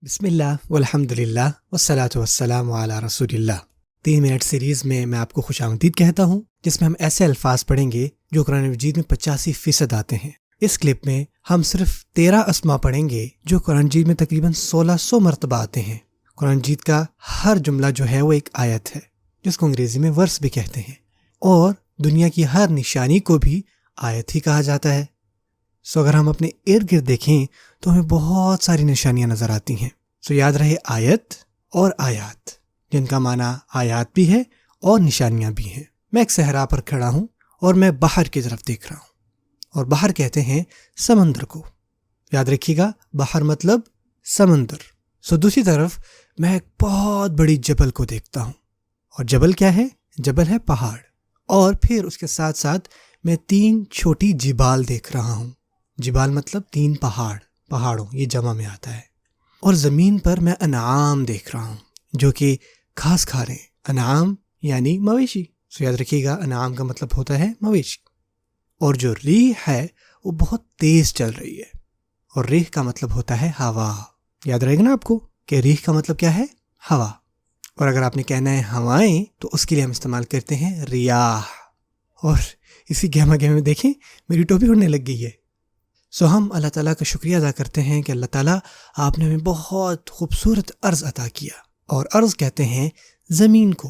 بسم اللہ والحمدللہ والصلاۃ والسلام علی رسول اللہ۔ 3 منٹ سیریز میں میں آپ کو خوش آمدید کہتا ہوں، جس میں ہم ایسے الفاظ پڑھیں گے جو قرآن مجید میں 85% آتے ہیں۔ اس کلپ میں ہم صرف 13 اسما پڑھیں گے جو قرآن مجید میں تقریباً 1600 مرتبہ آتے ہیں۔ قرآن مجید کا ہر جملہ جو ہے وہ ایک آیت ہے، جس کو انگریزی میں ورس بھی کہتے ہیں، اور دنیا کی ہر نشانی کو بھی آیت ہی کہا جاتا ہے۔ اگر ہم اپنے ارد گرد دیکھیں تو ہمیں بہت ساری نشانیاں نظر آتی ہیں۔ یاد رہے آیت اور آیات، جن کا معنی آیات بھی ہے اور نشانیاں بھی ہیں۔ میں ایک صحرا پر کھڑا ہوں اور میں باہر کی طرف دیکھ رہا ہوں، اور باہر کہتے ہیں سمندر کو۔ یاد رکھیے گا، باہر مطلب سمندر۔ دوسری طرف میں ایک بہت بڑی جبل کو دیکھتا ہوں، اور جبل کیا ہے؟ جبل ہے پہاڑ۔ اور پھر اس کے ساتھ ساتھ میں 3 چھوٹی جبال دیکھ رہا ہوں۔ جبال مطلب 3 پہاڑوں، یہ جمع میں آتا ہے۔ اور زمین پر میں انعام دیکھ رہا ہوں جو کہ گھاس کھا رہے ہیں۔ انعام یعنی مویشی۔ یاد رکھیے گا، انعام کا مطلب ہوتا ہے مویشی۔ اور جو ریح ہے وہ بہت تیز چل رہی ہے، اور ریح کا مطلب ہوتا ہے ہوا۔ یاد رہے گا نا آپ کو کہ ریح کا مطلب کیا ہے؟ ہوا۔ اور اگر آپ نے کہنا ہے ہوائیں، تو اس کے لیے ہم استعمال کرتے ہیں ریاح۔ اور اسی گہما گہمے میں دیکھیں میری ٹوپی اڑنے لگ گئی ہے۔ ہم اللہ تعالیٰ کا شکریہ ادا کرتے ہیں کہ اللہ تعالیٰ آپ نے ہمیں بہت خوبصورت ارض عطا کیا، اور ارض کہتے ہیں زمین کو۔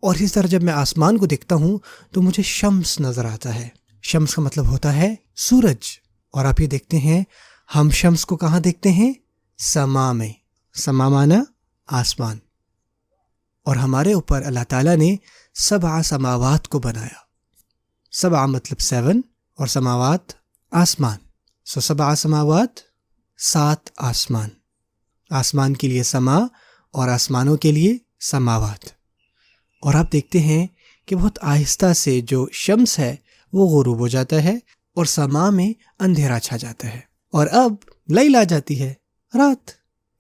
اور اسی طرح جب میں آسمان کو دیکھتا ہوں تو مجھے شمس نظر آتا ہے۔ شمس کا مطلب ہوتا ہے سورج۔ اور آپ یہ دیکھتے ہیں ہم شمس کو کہاں دیکھتے ہیں؟ سما میں۔ سما مانا آسمان۔ اور ہمارے اوپر اللہ تعالیٰ نے 7 سماوات کو بنایا۔ 7 مطلب 7 اور سماوات آسمان۔ 7 سماوات، 7 آسمان۔ آسمان کے لیے سما اور آسمانوں کے لیے سماوات۔ اور آپ دیکھتے ہیں کہ بہت آہستہ سے جو شمس ہے وہ غروب ہو جاتا ہے، اور سما میں اندھیرا چھا جاتا ہے، اور اب لیل آ جاتی ہے، رات۔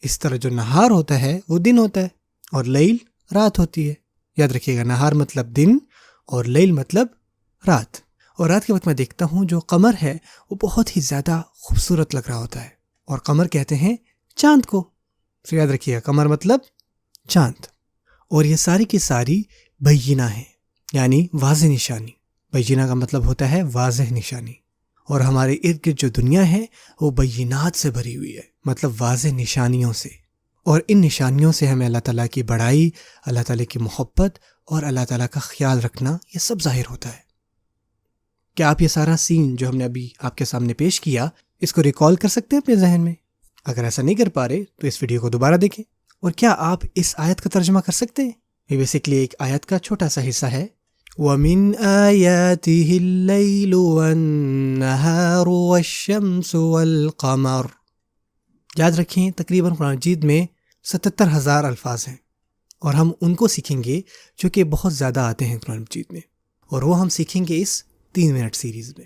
اس طرح جو نہار ہوتا ہے وہ دن ہوتا ہے، اور لیل رات ہوتی ہے۔ یاد رکھیے گا، نہار مطلب دن اور لیل مطلب رات۔ اور رات کے وقت میں دیکھتا ہوں جو قمر ہے وہ بہت ہی زیادہ خوبصورت لگ رہا ہوتا ہے، اور قمر کہتے ہیں چاند کو۔ یاد رکھیے گا، قمر مطلب چاند۔ اور یہ ساری کی ساری بینہ ہیں، یعنی واضح نشانی۔ بینہ کا مطلب ہوتا ہے واضح نشانی۔ اور ہمارے ارد گرد جو دنیا ہے وہ بینات سے بھری ہوئی ہے، مطلب واضح نشانیوں سے۔ اور ان نشانیوں سے ہمیں اللہ تعالیٰ کی بڑائی، اللہ تعالیٰ کی محبت اور اللہ تعالیٰ کا خیال رکھنا، یہ سب ظاہر ہوتا ہے۔ کیا آپ یہ سارا سین جو ہم نے ابھی آپ کے سامنے پیش کیا، اس کو ریکال کر سکتے ہیں اپنے ذہن میں؟ اگر ایسا نہیں کر پا رہے تو اس ویڈیو کو دوبارہ دیکھیں۔ اور کیا آپ اس آیت کا ترجمہ کر سکتے ہیں؟ یہ بیسیکلی ایک آیت کا چھوٹا سا حصہ ہے۔ وَمِنْ آيَاتِهِ اللَّيْلُ وَالنَّهَارُ وَالشَّمْسُ وَالْقَمَرُ۔ یاد رکھیں، تقریباً قرآن مجید میں 77,000 الفاظ ہیں، اور ہم ان کو سیکھیں گے جو کہ بہت زیادہ آتے ہیں قرآن مجید میں، اور وہ ہم سیکھیں گے اس 3 منٹ سیریز میں۔